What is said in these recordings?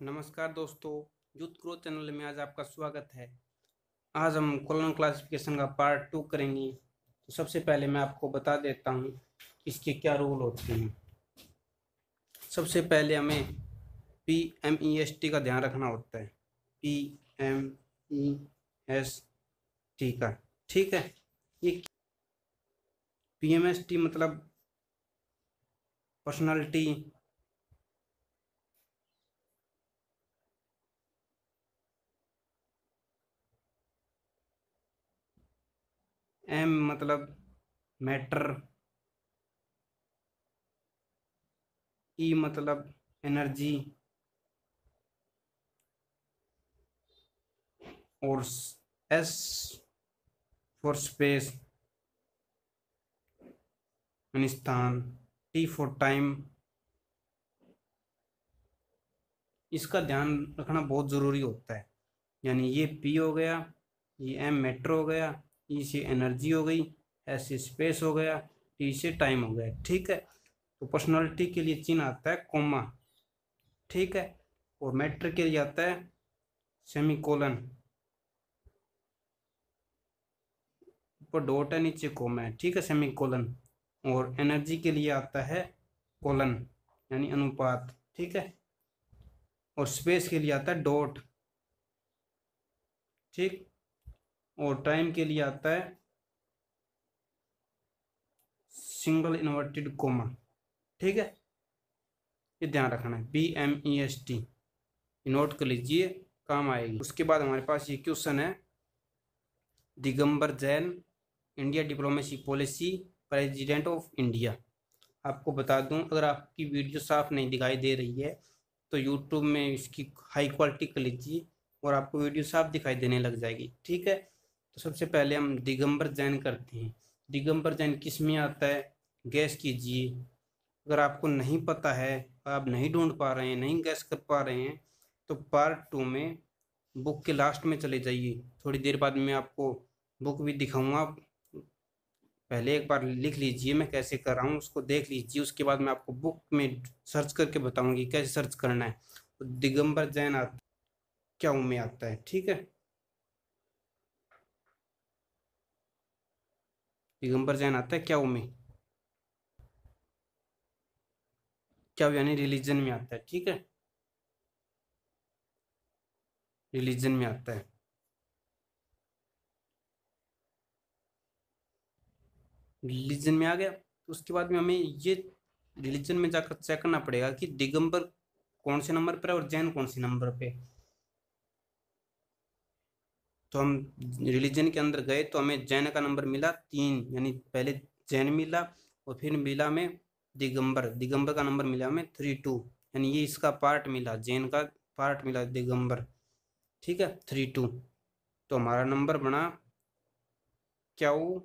नमस्कार दोस्तों, youth growth channel में आज आपका स्वागत है। आज हम कॉलम क्लासिफिकेशन का पार्ट 2 करेंगे। तो सबसे पहले मैं आपको बता देता हूँ इसके क्या रूल होते हैं। सबसे पहले हमें PMEST का ध्यान रखना होता है। PMEST का, ठीक है। ये PMST मतलब पर्सनालिटी, M मतलब मैटर, E मतलब एनर्जी और S फॉर स्पेस यानी स्थान, T फॉर टाइम। इसका ध्यान रखना बहुत ज़रूरी होता है। यानी ये P हो गया, ये M मेट्रो हो गया, E से एनर्जी हो गई, S से स्पेस हो गया, T से टाइम हो गया, ठीक है। तो पर्सनालिटी के लिए चिन्ह आता है कोमा, ठीक है। और मैटर के लिए आता है सेमीकोलन, ऊपर डॉट है नीचे कोमा है, ठीक है, सेमीकोलन। और एनर्जी के लिए आता है कोलन यानी अनुपात, ठीक है। और स्पेस के लिए आता है डॉट, ठीक। और टाइम के लिए आता है सिंगल इन्वर्टेड कोमा, ठीक है। ये ध्यान रखना है, PMEST नोट कर लीजिए, काम आएगी। उसके बाद हमारे पास ये क्वेश्चन है, Digambar Jain, India diplomacy policy, president of India. आपको बता दूं, अगर आपकी वीडियो साफ नहीं दिखाई दे रही है तो यूट्यूब में इसकी हाई क्वालिटी कर लीजिए और आपको वीडियो साफ दिखाई देने लग जाएगी, ठीक है। तो सबसे पहले हम दिगंबर जैन करते हैं। दिगंबर जैन किस में आता है, गैस कीजिए। अगर आपको नहीं पता है, आप नहीं ढूंढ पा रहे हैं, नहीं गैस कर पा रहे हैं, तो पार्ट 2 में बुक के लास्ट में चले जाइए। थोड़ी देर बाद मैं आपको बुक भी दिखाऊंगा। पहले एक बार लिख लीजिए मैं कैसे कर रहा हूँ, उसको देख लीजिए। उसके बाद मैं आपको बुक में सर्च करके बताऊंगी कैसे सर्च करना है। तो दिगंबर जैन क्या में आता है, ठीक है। दिगंबर जैन आता है क्या में, क्या यानी रिलीजन में आता है, ठीक है। रिलीजन में आता है। रिलीजन में आ गया तो उसके बाद में हमें ये रिलीजन में जाकर चेक करना पड़ेगा कि दिगंबर कौन से नंबर पर है और जैन कौन से नंबर पे। तो हम रिलीजन के अंदर गए तो हमें जैन का नंबर मिला 3, यानी पहले जैन मिला और फिर मिला में दिगंबर। दिगंबर का नंबर मिला हमें 32, यानी ये इसका पार्ट मिला, जैन का पार्ट मिला दिगंबर, ठीक है, 32। तो हमारा नंबर बना क्यू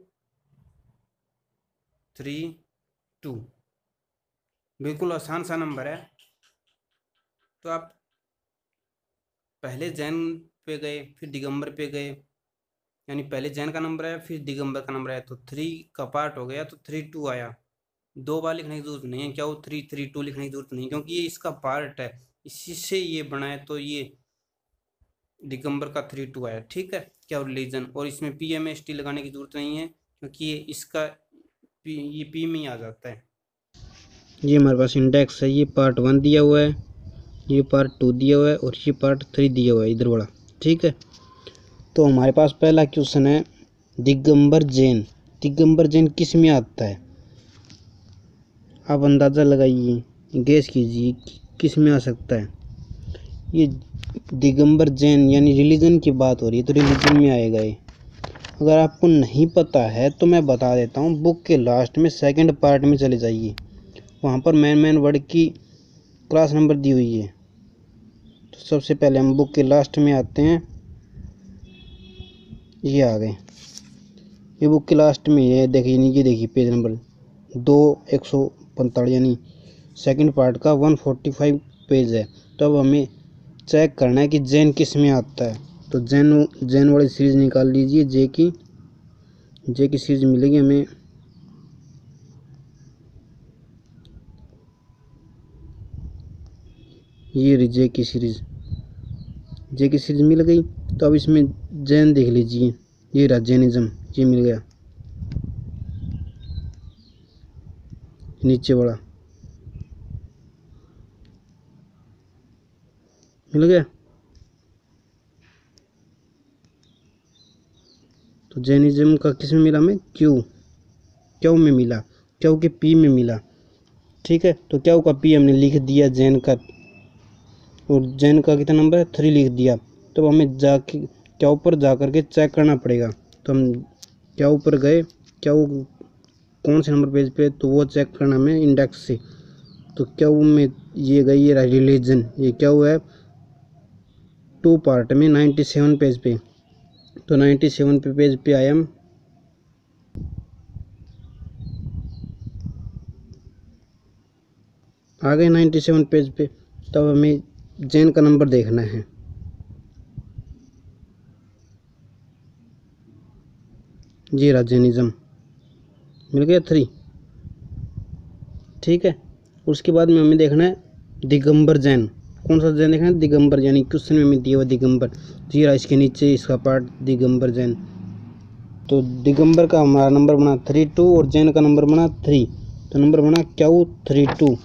32। बिल्कुल आसान सा नंबर है। तो आप पहले जैन पे गए फिर दिगंबर पे गए, यानी पहले जैन का नंबर आया फिर दिगंबर का नंबर आया, तो 3 का पार्ट हो गया तो 32 आया। 2 बार लिखने की जरूरत नहीं है, क्या वो 332 लिखने की जरूरत नहीं, क्योंकि ये इसका पार्ट है, इसी से ये बना है। तो ये दिगंबर का 32 आया, ठीक है। क्या रिलीजन, और इसमें PMST लगाने की जरूरत नहीं है क्योंकि ये इसका ये P में ही आ जाता है। ये हमारे पास इंडेक्स है, ये पार्ट 1 दिया हुआ है, ये पार्ट 2 दिया हुआ है और ये पार्ट 3 दिया हुआ है इधर वाला, ठीक है। तो हमारे पास पहला क्वेश्चन है, दिगंबर जैन। दिगंबर जैन किस में आता है, आप अंदाज़ा लगाइए, गैस कीजिए किस में आ सकता है। ये दिगंबर जैन यानी रिलीजन की बात हो रही है तो रिलीजन में आएगा ये। अगर आपको नहीं पता है तो मैं बता देता हूँ, बुक के लास्ट में सेकंड पार्ट में चले जाइए, वहाँ पर मेन वर्ड की क्लास नंबर दी हुई है। तो सबसे पहले हम बुक के लास्ट में आते हैं, ये आ गए, ये बुक के लास्ट में है, देखिए नीचे देखिए पेज नंबर 2 145, यानी सेकंड पार्ट का 145 पेज है। तो अब हमें चेक करना है कि जैन किस में आता है। तो जैन वाली सीरीज निकाल लीजिए, जे की सीरीज मिलेगी हमें ये रही जे की सीरीज, जे की सीरीज मिल गई। तो अब इसमें जैन देख लीजिए, ये रहा जैनिज्म, ये मिल गया नीचे वाला, मिल गया। तो जैनिज्म का किस में मिला, हमें क्यू में मिला, क्यू के पी में मिला। ठीक है, तो क्यू का पी हमने लिख दिया जैन का, और जैन का कितना नंबर है 3 लिख दिया। तो हमें जाके क्यू पर जा करके चेक करना पड़ेगा। तो हम क्यू पर गए, क्यू कौन से नंबर पेज पे, तो वो चेक करना हमें इंडेक्स से। तो क्यू में ये गई, ये रिलीजन, ये क्यू है 2 पार्ट में 97 पेज पे। तो 97 पे पेज पे आए हम, आ गए 97 पेज पे। तब हमें जैन का नंबर देखना है। जी रहा जैनिज्म, मिल गया 3। ठीक है, उसके बाद में हमें देखना है दिगंबर जैन। कौन सा जैन देखना है, दिगंबर, यानी क्वेश्चन में हमें दिया हुआ दिगंबर। जी रहा इसके नीचे इसका पार्ट दिगंबर जैन। तो दिगंबर का हमारा नंबर बना 32 और जैन का नंबर बना 3। तो नंबर बना क्यू 32,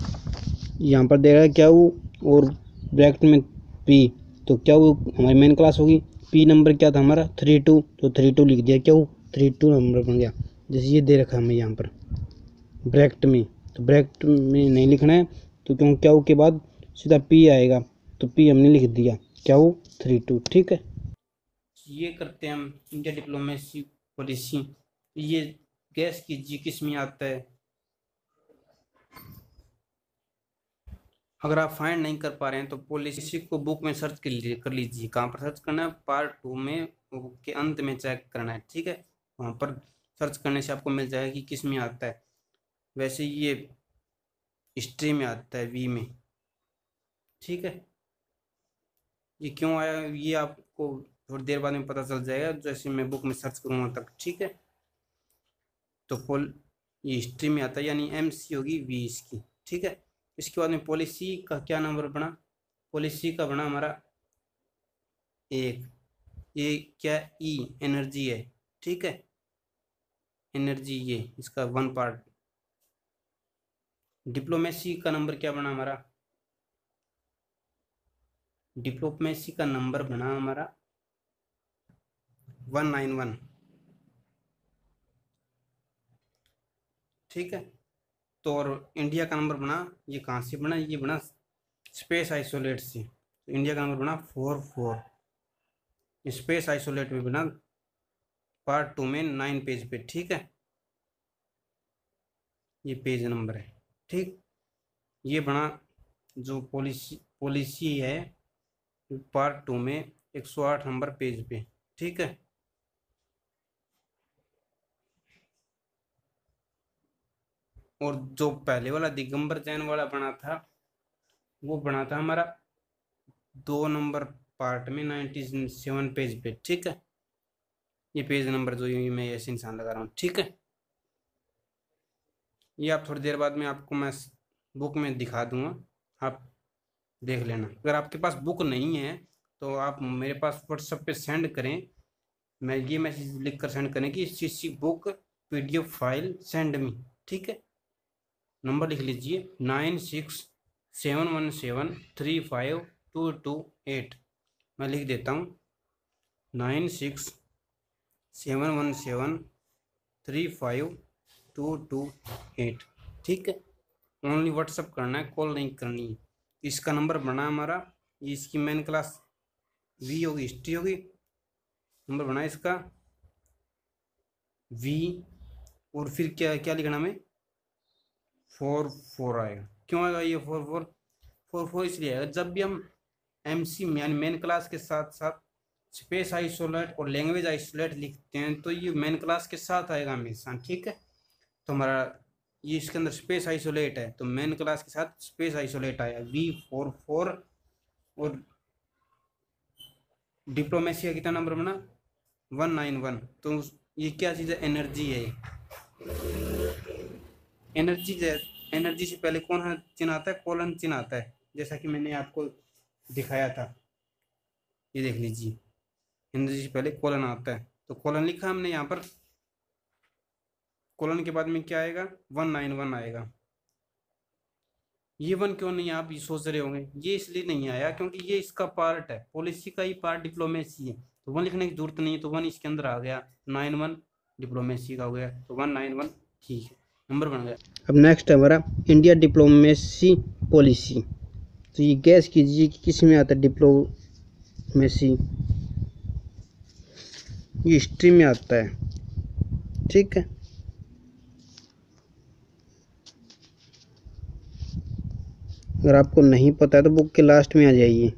यहाँ पर दे रहा है क्यू और ब्रैकेट में पी। तो क्यू हमारी मेन क्लास होगी, पी नंबर क्या था हमारा 32, तो 32 लिख दिया, क्यू 32 नंबर बन गया। जैसे ये दे रखा हमें यहाँ पर ब्रैकेट में, तो ब्रैकेट में नहीं लिखना है, तो क्योंकि क्यू के बाद सीधा पी आएगा, तो पी हमने लिख दिया क्यू 32। ठीक है, ये करते हैं हम इंडिया डिप्लोमेसी पॉलिसी। ये गैस कीजिए किस में आता है। अगर आप फाइंड नहीं कर पा रहे हैं तो पॉलिसी को बुक में सर्च कर लीजिए। कहाँ पर सर्च करना है, पार्ट 2 में के अंत में चेक करना है। ठीक है, वहाँ पर सर्च करने से आपको मिल जाएगा कि किस में आता है। वैसे ये हिस्ट्री में आता है, वी में। ठीक है, ये क्यों आया ये आपको थोड़ी देर बाद में पता चल जाएगा, जैसे मैं बुक में सर्च करूँगा तक। ठीक है, तो ये हिस्ट्री में आता है, यानी MC होगी वी इसकी। ठीक है, इसके बाद में पॉलिसी का क्या नंबर बना, पॉलिसी का बना हमारा 1। ये क्या, ई एनर्जी है। ठीक है, एनर्जी, ये इसका 1 पार्ट। डिप्लोमेसी का नंबर क्या बना हमारा, डिप्लोमेसी का नंबर बना हमारा 191। ठीक है, तो और इंडिया का नंबर बना, ये कहाँ से बना, ये बना स्पेस आइसोलेट से। तो इंडिया का नंबर बना 44। स्पेस आइसोलेट में बना पार्ट 2 में 9 पेज पे। ठीक है, ये पेज नंबर है। ठीक, ये बना जो पॉलिसी है पार्ट 2 में 108 नंबर पेज पे। ठीक है, और जो पहले वाला दिगंबर जैन वाला बना था, वो बना था हमारा 2 नंबर पार्ट में 97 पेज पे। ठीक है, ये पेज नंबर जो ये मैं ऐसे निशान लगा रहा हूँ। ठीक है, ये आप थोड़ी देर बाद में आपको मैं बुक में दिखा दूंगा, आप देख लेना। अगर आपके पास बुक नहीं है तो आप मेरे पास व्हाट्सएप पे सेंड करें, मैं ये मैसेज लिख कर सेंड करें कि CC book PDF file send me. ठीक है, नंबर लिख लीजिए 9671735228। मैं लिख देता हूँ 9671735228। ठीक है, ओनली व्हाट्सअप करना है, कॉल नहीं करनी है। इसका नंबर बना हमारा, ये इसकी मेन क्लास वी होगी, हिस्ट्री होगी। नंबर बना इसका वी, और फिर क्या क्या लिखना हमें 44 आएगा। क्यों आएगा ये 44 इसलिए आएगा, जब भी हम MC यानी मेन क्लास के साथ साथ स्पेस आइसोलेट और लैंग्वेज आइसोलेट लिखते हैं तो ये मेन क्लास के साथ आएगा हमेशा। ठीक है, तो हमारा ये इसके अंदर स्पेस आइसोलेट है, तो मेन क्लास के साथ स्पेस आइसोलेट आया V44। और डिप्लोमेसी का कितना नंबर बना 191। तो ये क्या चीज़ है, एनर्जी है। एनर्जी से पहले कौन चिन्ह आता है, कोलन चिन्ह आता है। जैसा कि मैंने आपको दिखाया था। ये देख लीजिए, हिंदी से पहले कोलन आता है, तो कोलन लिखा हमने यहाँ पर। कोलन के बाद में क्या आएगा, 191 आएगा। ये 1 क्यों नहीं, आप ये सोच रहे होंगे। ये इसलिए नहीं आया क्योंकि ये इसका पार्ट है, पॉलिसी का ही पार्ट डिप्लोमेसी है, तो 1 लिखने की जरूरत नहीं है, तो 1 इसके अंदर आ गया। 91 डिप्लोमेसी का हो गया, तो 191 ठीक है, नंबर बन गया। अब नेक्स्ट है हमारा इंडिया डिप्लोमेसी पॉलिसी। तो ये गैस कीजिए कि किस में आता है डिप्लोमेसी। ये हिस्ट्री में आता है, ठीक है। अगर आपको नहीं पता है तो बुक के लास्ट में आ जाइए।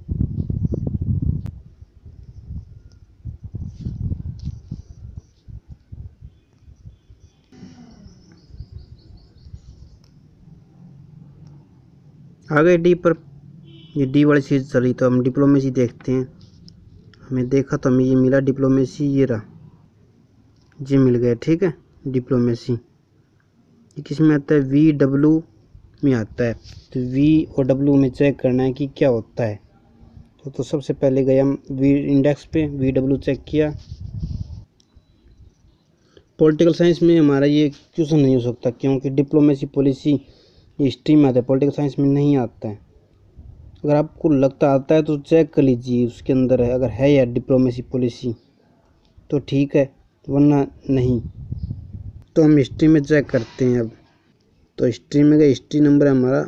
आगे डी पर, ये डी वाली चीज़ चली, तो हम डिप्लोमेसी देखते हैं। हमें देखा तो हमें ये मिला डिप्लोमेसी, ये रहा, ये मिल गया, ठीक है। डिप्लोमेसी ये किस में आता है, VW में आता है। तो V और W में चेक करना है कि क्या होता है। तो सबसे पहले गए हम V इंडेक्स पे, VW चेक किया। पॉलिटिकल साइंस में हमारा ये क्वेश्चन नहीं हो सकता क्योंकि डिप्लोमेसी पॉलिसी हिस्ट्री में आता है, पॉलिटिकल साइंस में नहीं आता है। अगर आपको लगता आता है तो चेक कर लीजिए उसके अंदर है, अगर है या डिप्लोमेसी पॉलिसी तो ठीक है, वरना नहीं। तो हम हिस्ट्री में चेक करते हैं अब। तो हिस्ट्री में गए, हिस्ट्री नंबर है हमारा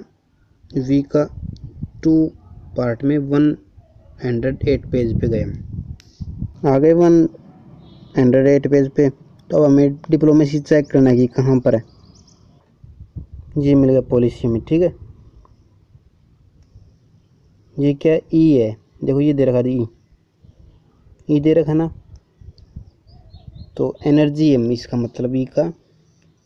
V का 2 पार्ट में 108 पेज पे गए हम। आ गए 108 पेज पे। तो अब हमें डिप्लोमेसी चेक करना है कि कहाँ पर है। ये मिल गया पॉलिसी में, ठीक है। ये क्या है, ई है, देखो ये दे रखा है, ई दे रखा ना। तो एनर्जी है इसका मतलब ई का।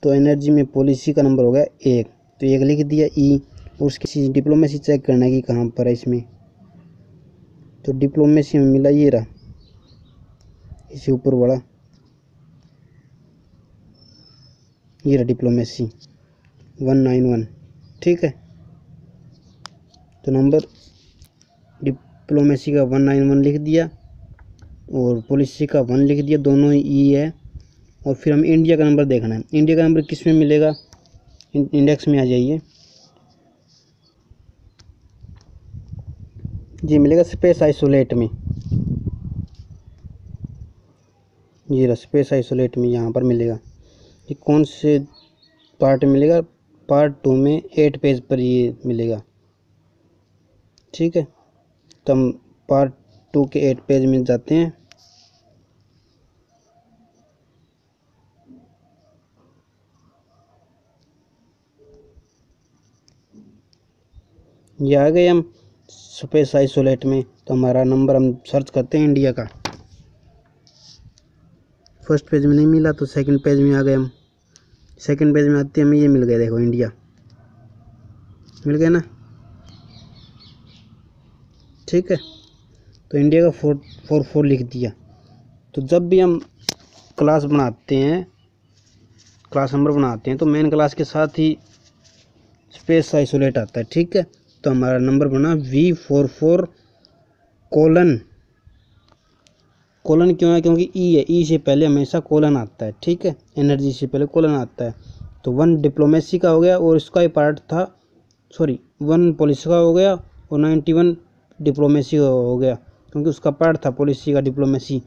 तो एनर्जी में पॉलिसी का नंबर हो गया 1, तो 1 लिख दिया ई। और उसकी डिप्लोमेसी चेक करना है कि कहाँ पर है इसमें। तो डिप्लोमेसी में मिला, ये रहा, इसी ऊपर वाला, ये रहा डिप्लोमेसी 191, ठीक है। तो नंबर डिप्लोमेसी का 191 लिख दिया और पॉलिसी का 1 लिख दिया, दोनों ही ई है। और फिर हम इंडिया का नंबर देखना है। इंडिया का नंबर किस में मिलेगा, इंडेक्स में आ जाइए। जी मिलेगा स्पेस आइसोलेट में, ये रहा स्पेस आइसोलेट में, यहाँ पर मिलेगा। ये कौन से पार्ट में मिलेगा, पार्ट 2 में 8 पेज पर ये मिलेगा, ठीक है। तो हम पार्ट 2 के 8 पेज में जाते हैं। ये आ गए हम स्पेस आइसोलेट में। तो हमारा नंबर हम सर्च करते हैं इंडिया का। फर्स्ट पेज में नहीं मिला तो सेकंड पेज में आ गए हम। सेकंड पेज में आते हमें ये मिल गया, देखो इंडिया मिल गया ना, ठीक है। तो इंडिया का 444 लिख दिया। तो जब भी हम क्लास बनाते हैं, क्लास नंबर बनाते हैं, तो मेन क्लास के साथ ही स्पेस आइसोलेट आता है, ठीक है। तो हमारा नंबर बना V44 कोलन। कोलन क्यों है, क्योंकि ई है, ई से पहले हमेशा कोलन आता है, ठीक है। एनर्जी से पहले कोलन आता है। तो 1 डिप्लोमेसी का हो गया और इसका ही पार्ट था, सॉरी 1 पॉलिसी का हो गया और 91 डिप्लोमेसी का हो गया क्योंकि उसका पार्ट था पॉलिसी का डिप्लोमेसी।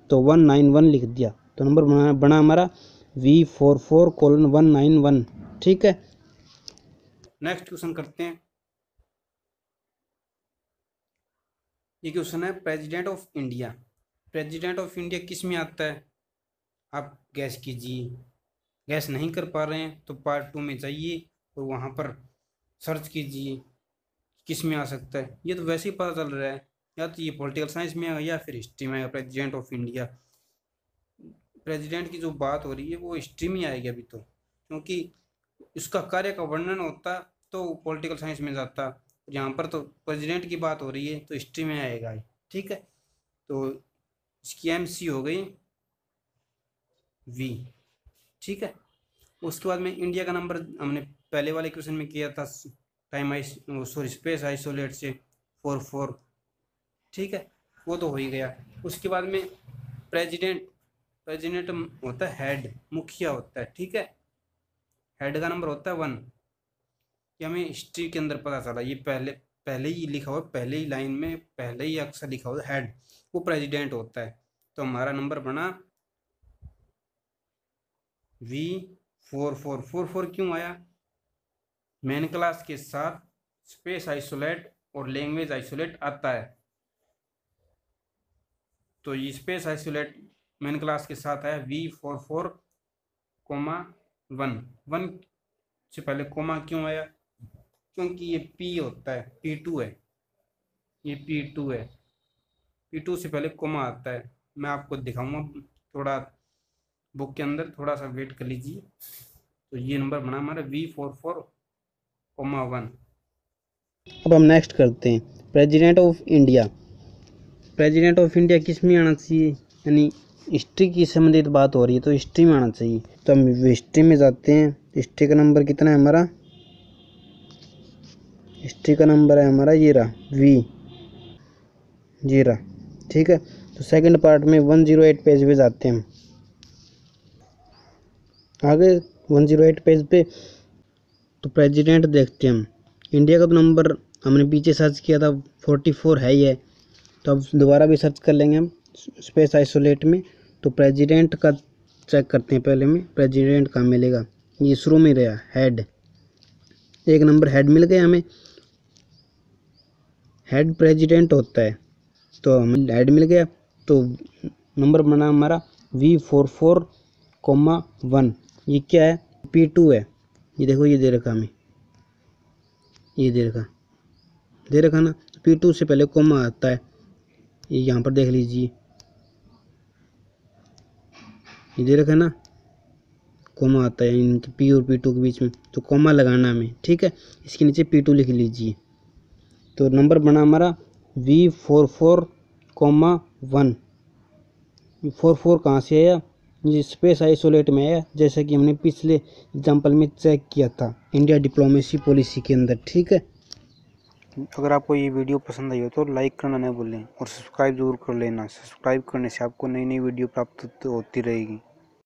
तो 191 लिख दिया। तो नंबर बना हमारा V44:191, ठीक है। नेक्स्ट क्वेश्चन करते हैं। ये क्वेश्चन है president of India. President of India किस में आता है, आप गैस कीजिए। गैस नहीं कर पा रहे हैं तो पार्ट 2 में जाइए और वहाँ पर सर्च कीजिए किस में आ सकता है। ये तो वैसे ही पता चल रहा है, या तो ये पॉलिटिकल साइंस में आएगा या फिर हिस्ट्री में आएगा। प्रेसिडेंट ऑफ इंडिया, प्रेसिडेंट की जो बात हो रही है वो हिस्ट्री में आएगी अभी तो, क्योंकि उसका कार्य का वर्णन होता तो पॉलिटिकल साइंस में जाता। यहाँ पर तो प्रेसिडेंट की बात हो रही है तो हिस्ट्री में आएगा, ठीक है। तो इसकी MC हो गई V, ठीक है। उसके बाद में इंडिया का नंबर हमने पहले वाले क्वेश्चन में किया था स्पेस आइसोलेट से 44, ठीक है, वो तो हो ही गया। उसके बाद में प्रेसिडेंट होता है हेड, मुखिया होता है, ठीक है, हेड का नंबर होता है 1। ये हमें हिस्ट्री के अंदर पता चला, ये पहले ही लिखा हुआ, पहले ही लाइन में पहले ही अक्षर लिखा हुआ हेड, वो प्रेसिडेंट होता है। तो हमारा नंबर बना V4444 क्यों आया? मेन क्लास के साथ स्पेस आइसोलेट और लैंग्वेज आइसोलेट आता है, तो ये स्पेस आइसोलेट मेन क्लास के साथ है V44,1। 1 से पहले कोमा क्यों आया? क्योंकि ये P होता है, P2 है, ये P2 है, P2 से पहले कोमा आता है। मैं आपको दिखाऊंगा थोड़ा बुक के अंदर, थोड़ा सा वेट कर लीजिए। तो ये नंबर बना हमारा V44,1। अब हम नेक्स्ट करते हैं president of India. President of India किस में आना चाहिए, यानी हिस्ट्री की संबंधित बात हो रही है तो हिस्ट्री में आना चाहिए। तो हम हिस्ट्री में जाते हैं। हिस्ट्री का नंबर कितना है हमारा? हिस्ट्री का नंबर है हमारा ये रहा V0, ठीक है। तो सेकंड पार्ट में 108 पेज पे जाते हैं हम। आगे 108 पेज पे तो प्रेसिडेंट देखते हैं हम। इंडिया का तो नंबर हमने पीछे सर्च किया था 44 है ही है, तो अब दोबारा भी सर्च कर लेंगे हम स्पेस आइसोलेट में। तो प्रेसिडेंट का चेक करते हैं पहले में, प्रेसिडेंट कहाँ मिलेगा। ये शुरू में रहा हेड, एक नंबर हेड मिल गया हमें, हेड प्रेसिडेंट होता है, तो हमें हेड मिल गया। तो नंबर बना हमारा V44,1। ये क्या है? P2 है। ये देखो, ये दे रखा हमें, ये दे रखा ना। P2 से पहले कोमा आता है, ये यहाँ पर देख लीजिए, ये दे रखा ना, कोमा आता है इनके P और P2 के बीच में, तो कोमा लगाना हमें, ठीक है। इसके नीचे P2 लिख लीजिए। तो नंबर बना हमारा V44,1। 44 कहाँ से आया? ये स्पेस आइसोलेट में आया, जैसा कि हमने पिछले एग्जाम्पल में चेक किया था इंडिया डिप्लोमेसी पॉलिसी के अंदर, ठीक है। अगर आपको ये वीडियो पसंद आई हो तो लाइक करना न भूलें और सब्सक्राइब जरूर कर लेना। सब्सक्राइब करने से आपको नई नई वीडियो प्राप्त होती रहेगी।